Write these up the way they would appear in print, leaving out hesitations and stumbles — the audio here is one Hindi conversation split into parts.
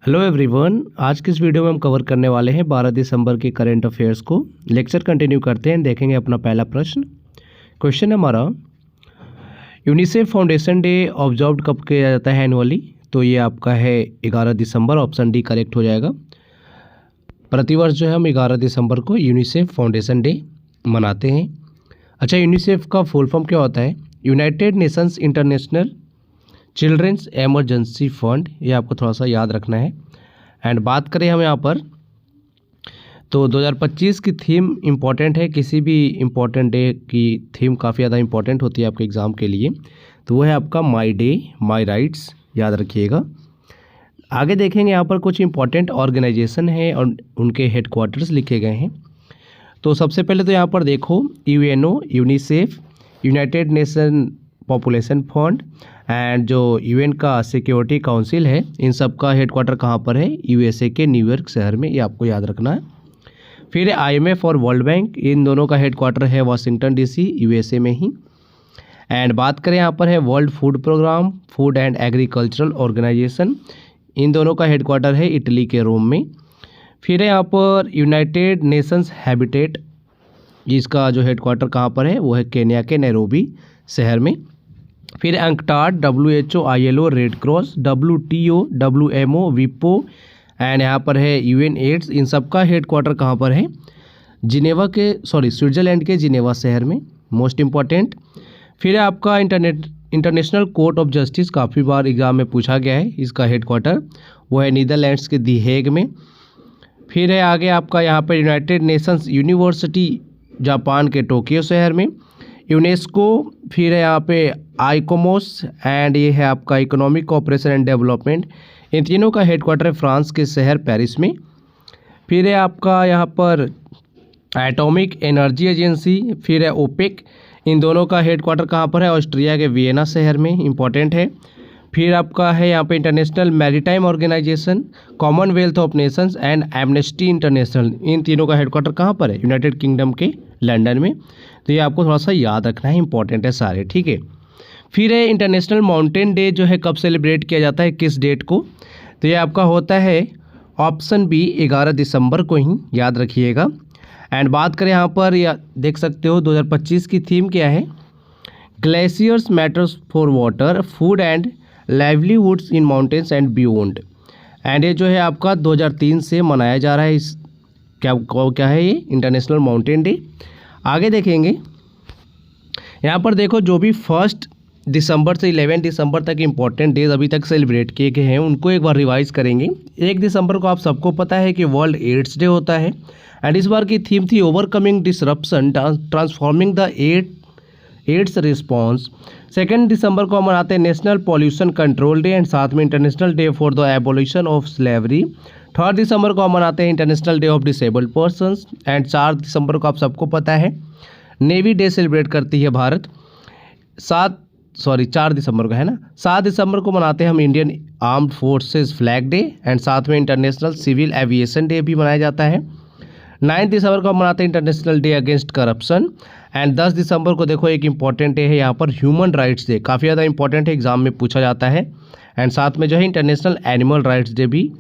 हेलो एवरीवन, आज की इस वीडियो में हम कवर करने वाले हैं 12 दिसंबर के करंट अफेयर्स को। लेक्चर कंटिन्यू करते हैं, देखेंगे अपना पहला प्रश्न। क्वेश्चन है हमारा, यूनिसेफ फाउंडेशन डे ऑब्जर्व कब किया जाता है एनुअली? तो ये आपका है 11 दिसंबर, ऑप्शन डी करेक्ट हो जाएगा। प्रतिवर्ष जो है हम 11 दिसंबर को यूनिसेफ फाउंडेशन डे मनाते हैं। अच्छा, यूनिसेफ का फुल फॉर्म क्या होता है? United Nations international children's emergency fund, ये आपको थोड़ा सा याद रखना है। एंड बात करें हम यहाँ पर तो 2025 की थीम इम्पॉर्टेंट है। किसी भी इम्पॉर्टेंट डे की थीम काफ़ी ज़्यादा इम्पॉर्टेंट होती है आपके एग्ज़ाम के लिए, तो वो है आपका माई डे माई राइट्स, याद रखिएगा। आगे देखेंगे यहाँ पर कुछ इम्पॉर्टेंट ऑर्गेनाइजेशन है और उनके हेडक्वार्टर्स लिखे गए हैं। तो सबसे पहले तो यहाँ पर देखो, UNO, UNICEF, United nation population fund and जो यूएन का सिक्योरिटी काउंसिल है, इन सब का हेडक्वार्टर कहाँ पर है? यूएसए के न्यूयॉर्क शहर में, ये आपको याद रखना है। फिर आईएमएफ और वर्ल्ड बैंक, इन दोनों का हेडक्वार्टर है वाशिंगटन डीसी, यूएसए में ही। एंड बात करें यहाँ पर है world food programme, food and agricultural organization, इन दोनों का हेडक्वार्टर है इटली के रोम में। फिर है यहाँ पर यूनाइटेड नेशंस हैबिटेट, जिसका जो हेडक्वार्टर कहाँ पर है? वो है केन्या के नैरोबी शहर में। फिर UNCTAD, WHO, ILO, red cross, WTO, WMO, विपो एंड यहाँ पर है UN एड्स, इन सब का हेडक्वार्टर कहाँ पर है? स्विट्ज़रलैंड के जिनेवा शहर में, मोस्ट इम्पॉर्टेंट। फिर आपका इंटरनेशनल कोर्ट ऑफ जस्टिस, काफ़ी बार एग्जाम में पूछा गया है, इसका हेडक्वार्टर वो है नीदरलैंड्स के दी हेग में। फिर है आगे आपका यहाँ पर यूनाइटेड नेशंस यूनिवर्सिटी, जापान के टोक्यो शहर में। यूनेस्को, फिर है यहाँ पे आइकोमोस एंड ये है आपका इकोनॉमिक कोऑपरेशन एंड डेवलपमेंट, इन तीनों का हेडक्वार्टर है फ्रांस के शहर पेरिस में। फिर है आपका यहाँ पर एटॉमिक एनर्जी एजेंसी, फिर है ओपेक, इन दोनों का हेडक्वार्टर कहाँ पर है? ऑस्ट्रिया के वियना शहर में, इंपॉर्टेंट है। फिर आपका है यहाँ पे international maritime organization, commonwealth of nations and amnesty international, इन तीनों का हेडक्वार्टर कहाँ पर है? यूनाइटेड किंगडम के लंदन में। तो ये आपको थोड़ा सा याद रखना है, इंपॉर्टेंट है सारे, ठीक है। फिर है इंटरनेशनल माउंटेन डे, जो है कब सेलिब्रेट किया जाता है, किस डेट को? तो ये आपका होता है ऑप्शन बी 11 दिसंबर को ही, याद रखिएगा। एंड बात करें यहाँ पर, या देख सकते हो 2025 की थीम क्या है? Glaciers matters for water, food and livelihoods in mountains and beyond. And ये जो है आपका 2003 से मनाया जा रहा है। इस क्या है ये? International mountain day. आगे देखेंगे यहाँ पर, देखो जो भी 1 दिसंबर से 11 दिसंबर तक इम्पॉर्टेंट डेज अभी तक सेलिब्रेट किए गए हैं, उनको एक बार रिवाइज करेंगे। 1 दिसंबर को आप सबको पता है कि वर्ल्ड एड्स डे होता है, एंड इस बार की थीम थी overcoming disruption transforming the AIDS response. 2 दिसंबर को हम मनाते हैं national pollution control day and साथ में international day for the abolition of slavery. 3 दिसंबर को हम मनाते हैं international day of disabled persons. And 4 दिसंबर को आप सबको पता है नेवी डे सेलिब्रेट करती है भारत। 4 दिसंबर को है ना। 7 दिसंबर को मनाते हैं हम Indian armed forces flag day and साथ में इंटरनेशनल सिविल एविएशन डे भी मनाया जाता है। 9 दिसंबर को हम मनाते हैं international day against corruption. And 10 दिसंबर को देखो एक इंपॉर्टेंट डे है यहाँ पर, ह्यूमन राइट्स डे, काफ़ी ज़्यादा इंपॉर्टेंट है, एग्जाम में पूछा जाता है। एंड साथ में जो है इंटरनेशनल एनिमल राइट्स डे भी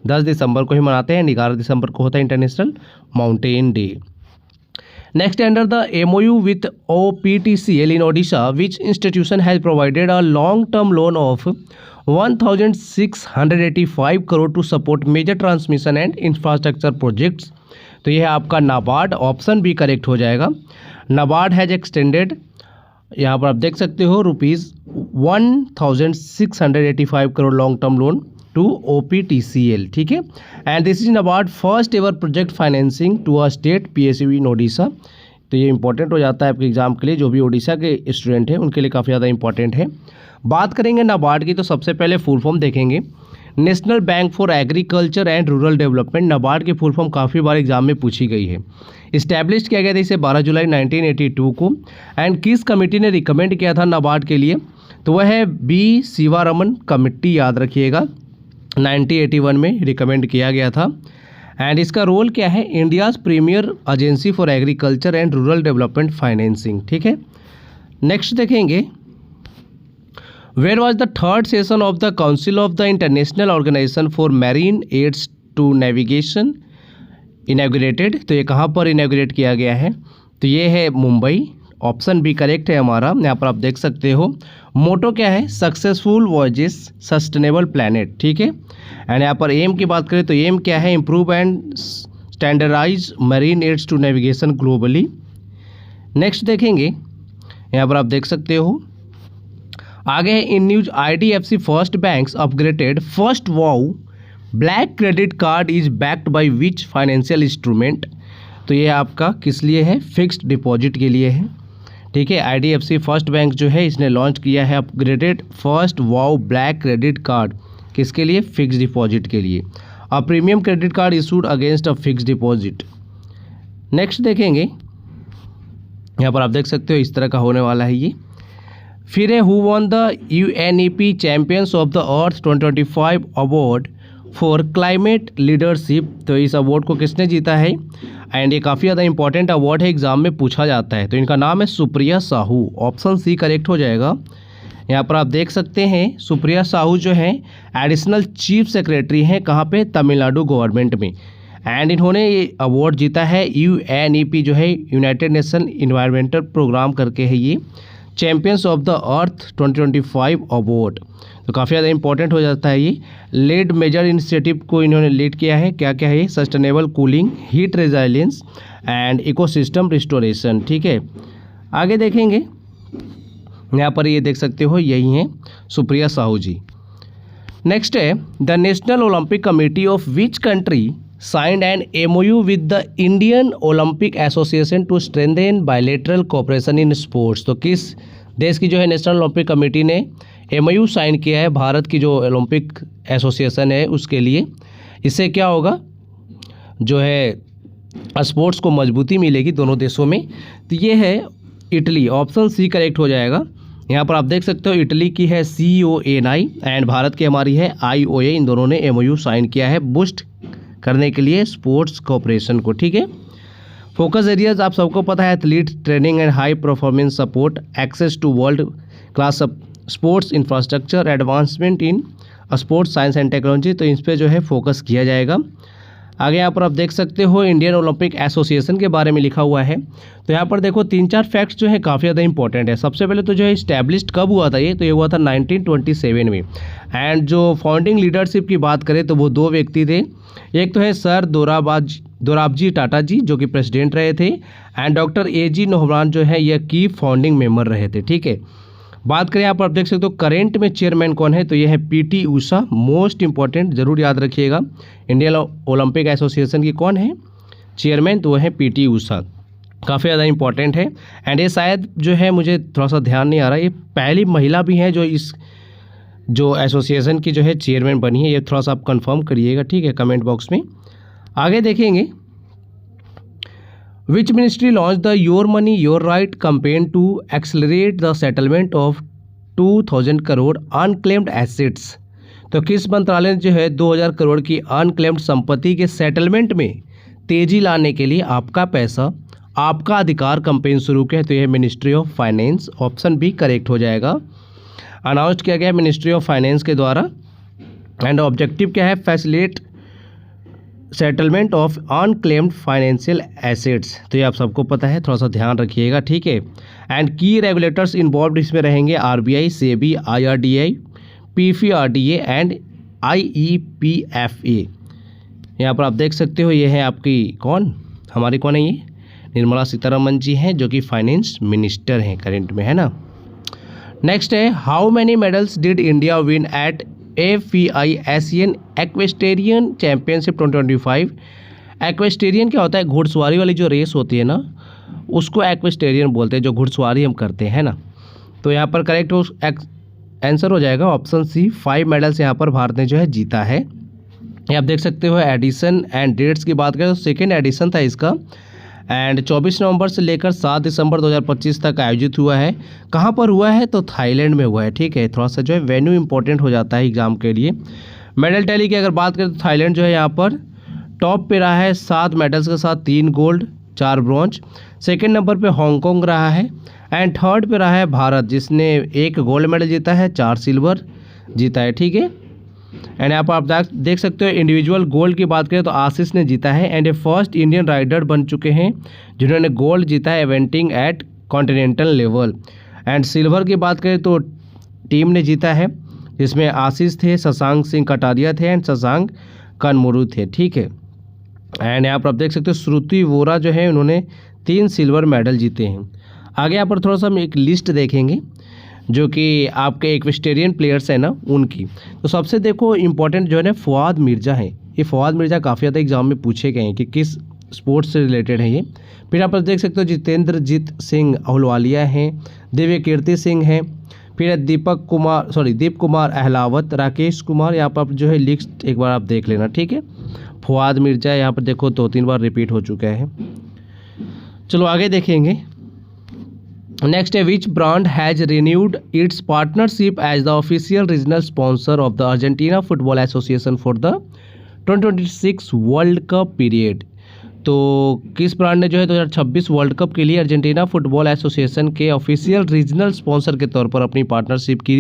10 दिसंबर को ही मनाते हैं। 11 दिसंबर को होता है international mountain day. Next, under the MOU with OPTCL in Odisha, which institution has provided a long-term loan of 1,685 crore to support major transmission and infrastructure projects? तो यह है आपका नाबार्ड, ऑप्शन बी करेक्ट हो जाएगा। नाबार्ड हैज एक्सटेंडेड, यहाँ पर आप देख सकते हो, ₹1,685 crore long term loan to OPTCL, ठीक है। And this is NABARD first ever project financing to a state PSU in Odisha. तो ये इंपॉर्टेंट हो जाता है आपके एग्जाम के लिए, जो भी ओडिशा के स्टूडेंट हैं उनके लिए काफ़ी ज़्यादा इंपॉर्टेंट है। बात करेंगे नाबार्ड की, तो सबसे पहले फुल फॉर्म देखेंगे, national bank for agriculture and rural development. NABARD की फुल फॉर्म काफ़ी बार एग्जाम में पूछी गई है। इस्टेब्लिश किया गया था इसे 12 जुलाई 1982 को। एंड किस कमेटी ने रिकमेंड किया था नाबार्ड के लिए? तो वह है B शिवारमन कमेटी, याद रखिएगा, 1981 में रिकमेंड किया गया था। एंड इसका रोल क्या है? India's premier agency for agriculture and rural development financing, ठीक है। नेक्स्ट देखेंगे where was the third session of the council of the international organisation for marine aids to navigation inaugurated. तो ये कहाँ पर इनॉग्रेट किया गया है? तो ये है मुंबई। ऑप्शन बी करेक्ट है हमारा। यहाँ पर आप देख सकते हो मोटो क्या है? सक्सेसफुल वॉयजेस सस्टेनेबल प्लैनेट, ठीक है। एंड यहाँ पर एम की बात करें तो एम क्या है? Improve and standardise marine aids to navigation globally. Next देखेंगे, यहाँ पर आप देख सकते हो आगे है in news IDFC first bank's upgraded first wow black credit card is backed by which financial instrument. तो ये आपका किस लिए है? फिक्स्ड डिपॉजिट के लिए है, ठीक है। IDFC फर्स्ट बैंक जो है इसने लॉन्च किया है upgraded first wow black credit card, किसके लिए? फिक्स्ड डिपॉजिट के लिए। A premium credit card issued against a fixed deposit. Next देखेंगे, यहाँ पर आप देख सकते हो इस तरह का होने वाला है ये। फिर है who won the UNEP champions of the earth 2025 award for climate leadership. तो इस अवार्ड को किसने जीता है? एंड ये काफ़ी ज़्यादा इंपॉर्टेंट अवार्ड है, एग्जाम में पूछा जाता है। तो इनका नाम है Supriya Sahu. Option C correct हो जाएगा। यहाँ पर आप देख सकते हैं सुप्रिया साहू जो है एडिशनल चीफ सेक्रेटरी हैं, कहाँ पे? तमिलनाडु गवर्नमेंट में। एंड इन्होंने ये अवार्ड जीता है UNEP जो है यूनाइटेड नेशन इन्वायरमेंटल प्रोग्राम करके है ये champions of the earth 2025 award. तो काफ़ी ज़्यादा इंपॉर्टेंट हो जाता है ये। लीड मेजर इनिशिएटिव को इन्होंने लीड किया है। क्या क्या है ये? Sustainable cooling, heat resilience and ecosystem restoration, ठीक है। आगे देखेंगे, यहाँ पर ये देख सकते हो यही हैं सुप्रिया साहू जी। नेक्स्ट है the national Olympic committee of which country signed an MOU with the Indian Olympic association to strengthen bilateral cooperation in sports. तो किस देश की जो है नेशनल ओलंपिक कमेटी ने MOU साइन किया है भारत की जो ओलंपिक एसोसिएशन है उसके लिए? इससे क्या होगा? जो है स्पोर्ट्स को मजबूती मिलेगी दोनों देशों में। तो ये है इटली। ऑप्शन सी करेक्ट हो जाएगा। यहाँ पर आप देख सकते हो इटली की है CONI एंड भारत की हमारी है IOA। इन दोनों ने MOU साइन किया है बूस्ट करने के लिए स्पोर्ट्स कोऑपरेशन को, ठीक है। फोकस एरियाज आप सबको पता है athlete training and high performance support, access to world class sports infrastructure, advancement in sports science and technology. तो इस पर जो है फोकस किया जाएगा। आगे यहाँ पर आप देख सकते हो इंडियन ओलंपिक एसोसिएशन के बारे में लिखा हुआ है। तो यहाँ पर देखो 3-4 फैक्ट्स जो है काफ़ी ज़्यादा इंपॉर्टेंट है। सबसे पहले तो जो है इस्टेब्लिश्ड कब हुआ था ये? तो ये हुआ था 1927 में। एंड जो फाउंडिंग लीडरशिप की बात करें तो वो 2 व्यक्ति थे। एक तो है सर दोराबजी टाटा जी जो कि प्रेसिडेंट रहे थे, एंड डॉक्टर AG नोहरान जो है ये की फाउंडिंग मेंबर रहे थे, ठीक है। बात करें यहाँ पर आप देख सकते हो करेंट में चेयरमैन कौन है? तो ये है PT ऊषा। मोस्ट इंपॉर्टेंट जरूर याद रखिएगा, इंडियन ओलंपिक एसोसिएशन की कौन है चेयरमैन? तो वो है PT ऊषा। काफ़ी ज़्यादा इंपॉर्टेंट है। एंड ये शायद जो है मुझे थोड़ा सा ध्यान नहीं आ रहा, ये पहली महिला भी है जो इस जो एसोसिएशन की जो है चेयरमैन बनी है। ये थोड़ा सा आप कंफर्म करिएगा, ठीक है, कमेंट बॉक्स में। आगे देखेंगे which ministry launch the your money your right campaign to accelerate the settlement of 2000 crore unclaimed assets. तो किस मंत्रालय ने जो है 2000 करोड़ की अनक्लेम्ड संपत्ति के सेटलमेंट में तेजी लाने के लिए आपका पैसा आपका अधिकार कैंपेन शुरू किया? तो यह ministry of finance. Option B correct हो जाएगा। अनाउंस किया गया मिनिस्ट्री ऑफ फाइनेंस के द्वारा। एंड ऑब्जेक्टिव क्या है? Facilitate settlement of unclaimed financial assets. तो ये आप सबको पता है, थोड़ा सा ध्यान रखिएगा, ठीक है। एंड की रेगुलेटर्स इन्वॉल्व इसमें रहेंगे RBI, SEBI, IRDAI, PFRDA and IEPFA। यहाँ पर आप देख सकते हो ये है आपकी कौन? हमारी कौन है ये? निर्मला सीतारमन जी हैं जो कि फाइनेंस मिनिस्टर हैं करेंट में, है ना। नेक्स्ट है how many medals did India win at AFI Asian equestrian championship 2025। Equestrian क्या होता है? घुड़सवारी वाली जो रेस होती है ना उसको एक्वेस्टेरियन बोलते हैं, जो घुड़सवारी हम करते हैं ना। तो यहाँ पर करेक्ट आंसर हो जाएगा ऑप्शन सी। 5 मेडल्स यहाँ पर भारत ने जो है जीता है। ये आप देख सकते हो। एडिशन एंड डेट्स की बात करें तो सेकेंड एडिशन था इसका, एंड 24 नवंबर से लेकर 7 दिसंबर 2025 तक आयोजित हुआ है। कहाँ पर हुआ है? तो थाईलैंड में हुआ है, ठीक है। थोड़ा सा जो है वेन्यू इंपॉर्टेंट हो जाता है एग्जाम के लिए। मेडल टैली की अगर बात करें तो थाईलैंड जो है यहाँ पर टॉप पे रहा है 7 मेडल्स के साथ, 3 गोल्ड, 4 ब्रॉन्ज। सेकंड नंबर पे हांगकांग रहा है एंड थर्ड पे रहा है भारत, जिसने 1 गोल्ड मेडल जीता है, 4 सिल्वर जीता है, ठीक है। एंड यहाँ पर आप देख सकते हो इंडिविजुअल गोल्ड की बात करें तो आशीष ने जीता है एंड ये फर्स्ट इंडियन राइडर बन चुके हैं जिन्होंने गोल्ड जीता है eventing at continental level. And silver की बात करें तो टीम ने जीता है, जिसमें आशीष थे, शशांक सिंह कटारिया थे एंड शशांक कनमुरु थे, ठीक है। एंड यहाँ पर आप देख सकते हो श्रुति वोरा जो है उन्होंने 3 सिल्वर मेडल जीते हैं। आगे यहाँ पर थोड़ा सा हम एक लिस्ट देखेंगे जो कि आपके इक्वेस्टेरियन प्लेयर्स हैं ना उनकी। तो सबसे देखो इम्पोर्टेंट जो है ना फवाद मिर्ज़ा है। ये फवाद मिर्ज़ा काफ़ी ज़्यादा एग्जाम में पूछे गए हैं कि किस स्पोर्ट्स से रिलेटेड है ये। फिर यहाँ पर देख सकते हो जितेंद्रजीत सिंह अहलुवालिया हैं, दिव्य कीर्ति सिंह हैं, फिर दीप कुमार अहलावत, राकेश कुमार। यहाँ पर जो है लिस्ट एक बार आप देख लेना, ठीक है। फवाद मिर्ज़ा यहाँ पर देखो 2-3 बार रिपीट हो चुका है। चलो आगे देखेंगे। नेक्स्ट है which brand has renewed its partnership as the official regional sponsor of the Argentina football association for the 2026 world cup period. तो किस ब्रांड ने जो है 2026 वर्ल्ड कप के लिए अर्जेंटीना फुटबॉल एसोसिएशन के ऑफिशियल रीजनल स्पॉन्सर के तौर पर अपनी पार्टनरशिप की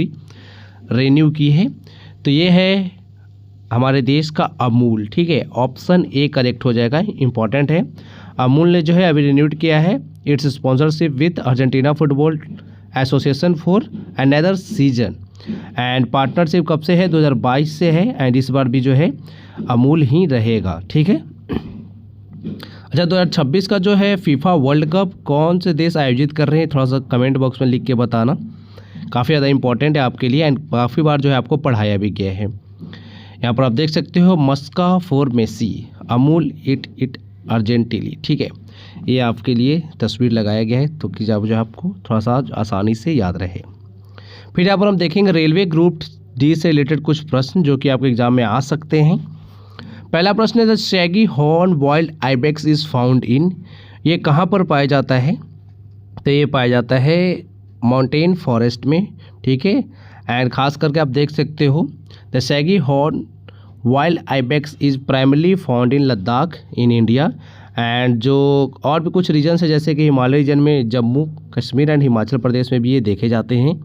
रिन्यू की है? तो ये है हमारे देश का अमूल, ठीक है। ऑप्शन ए करेक्ट हो जाएगा, इंपॉर्टेंट है। अमूल ने जो है अभी रिन्यूड किया है it's sponsorship with Argentina football association for another season. And partnership कब से है? 2022 से है एंड इस बार भी जो है अमूल ही रहेगा, ठीक है। अच्छा, 2026 का जो है फीफा वर्ल्ड कप कौन से देश आयोजित कर रहे हैं, थोड़ा सा कमेंट बॉक्स में लिख के बताना, काफ़ी ज़्यादा इंपॉर्टेंट है आपके लिए एंड काफ़ी बार जो है आपको पढ़ाया भी गया है। यहाँ पर आप देख सकते हो मस्का फॉर मेसी, अमूल इट अर्जेंटिली, ठीक है। ये आपके लिए तस्वीर लगाया गया है तो कि जब जो आपको थोड़ा सा आसानी से याद रहे। फिर यहाँ पर हम देखेंगे रेलवे ग्रुप डी से रिलेटेड कुछ प्रश्न जो कि आपके एग्जाम में आ सकते हैं। पहला प्रश्न है the Shaggy horn wild ibex is found in, ये कहाँ पर पाया जाता है? तो ये पाया जाता है माउंटेन फॉरेस्ट में, ठीक है। एंड खास करके आप देख सकते हो the Shaggy horn wild ibex is primarily found in Ladakh in India. And जो और भी कुछ रीजन्स है जैसे कि हिमालय रीजन में जम्मू कश्मीर एंड हिमाचल प्रदेश में भी ये देखे जाते हैं।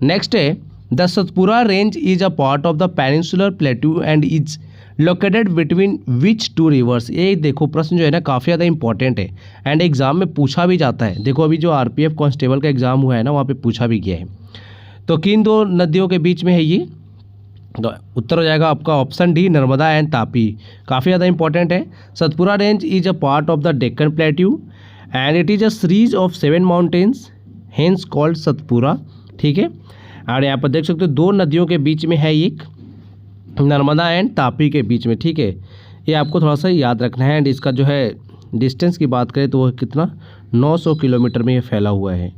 नेक्स्ट है the Satpura range is a part of the peninsular plateau and is located between which 2 reverse. ये देखो प्रश्न जो है ना काफ़ी ज़्यादा इंपॉर्टेंट है एंड एग्जाम में पूछा भी जाता है। देखो अभी जो आरपीएफ कांस्टेबल का एग्जाम हुआ है ना वहाँ पे पूछा भी गया है। तो किन 2 नदियों के बीच में है ये? तो उत्तर हो जाएगा आपका option D Narmada and Tapi, काफ़ी ज़्यादा इंपॉर्टेंट है। Satpura range is a part of the Deccan plateau and it is a series of 7 mountains hence called Satpura, ठीक है। और यहाँ पर देख सकते हो 2 नदियों के बीच में है, एक नर्मदा एंड तापी के बीच में, ठीक है। ये आपको थोड़ा सा याद रखना है एंड इसका जो है डिस्टेंस की बात करें तो वो कितना 900 किलोमीटर में ये फैला हुआ है।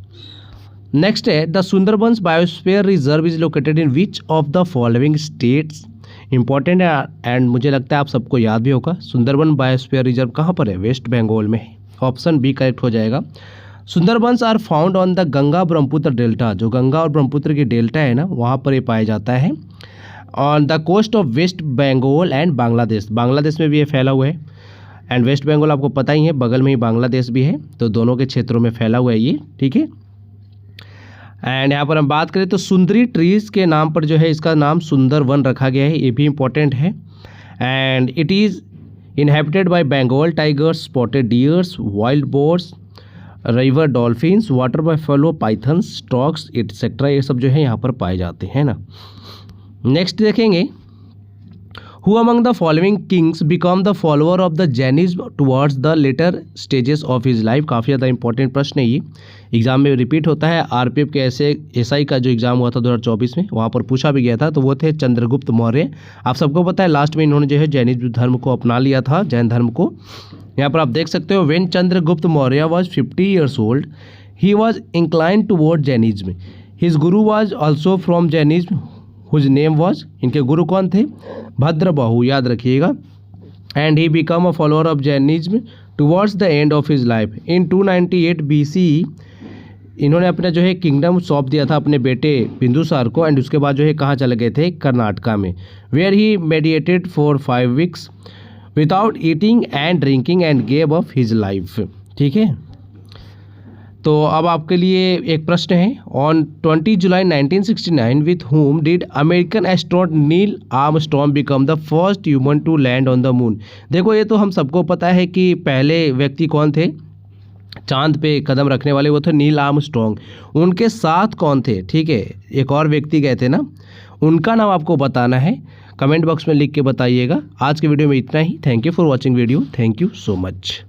नेक्स्ट है the Sundarbans biosphere reserve is located in which of the following states. Important है एंड मुझे लगता है आप सबको याद भी होगा। सुंदरबन बायोस्फीयर रिजर्व कहाँ पर है? वेस्ट बंगाल में है, ऑप्शन बी करेक्ट हो जाएगा। Sundarbans are found on the Ganga Brahmaputra delta, जो गंगा और ब्रह्मपुत्र की डेल्टा है ना वहाँ पर ये पाया जाता है। On the coast of West Bengal and Bangladesh, Bangladesh में भी ये फैला हुआ है एंड वेस्ट बंगाल आपको पता ही है बगल में ही बांग्लादेश भी है, तो दोनों के क्षेत्रों में फैला हुआ है ये, ठीक है। एंड यहाँ पर हम बात करें तो सुंदरी ट्रीज़ के नाम पर जो है इसका नाम सुंदर वन रखा गया है, ये भी इंपॉर्टेंट है। And it is inhabited by Bengal tigers, spotted deers, wild boars, river dolphins, water buffalo, pythons, storks etcetera, ये सब जो है यहाँ पर पाए जाते हैं ना। नेक्स्ट देखेंगे who among the following Kings become the follower of the Jainism towards the later stages of his life. काफ़ी ज़्यादा इंपॉर्टेंट प्रश्न है ये, एग्जाम में रिपीट होता है। आरपीएफ के एसआई का जो एग्जाम हुआ था 2024 में वहाँ पर पूछा भी गया था, तो वो थे चंद्रगुप्त मौर्य। आप सबको पता है लास्ट में इन्होंने जो है जैनिज्म धर्म को अपना लिया था, जैन धर्म को। यहाँ पर आप देख सकते हो when Chandragupta Maurya was 50 years old he was inclined toward Jainism, his guru was also from Jainism whose name was, इनके गुरु कौन थे? भद्रबाहु, याद रखिएगा। And he become a follower of Jainism towards the end of his life. In 298 BC इन्होंने अपना जो है किंगडम सौंप दिया था अपने बेटे बिंदुसार को एंड उसके बाद जो है कहाँ चले गए थे? कर्नाटका में, where he meditated for 5 weeks। Without eating and drinking and gave up his life. ठीक है, तो अब आपके लिए एक प्रश्न है, on 20 July 1969 with whom did American astronaut Neil Armstrong become the first human to land on the moon. देखो ये तो हम सबको पता है कि पहले व्यक्ति कौन थे चांद पे कदम रखने वाले, वो थे नील आर्मस्ट्रॉन्ग। उनके साथ कौन थे, ठीक है, एक और व्यक्ति गए थे ना, उनका नाम आपको बताना है, कमेंट बॉक्स में लिख के बताइएगा। आज के वीडियो में इतना ही। Thank you for watching video, thank you so much.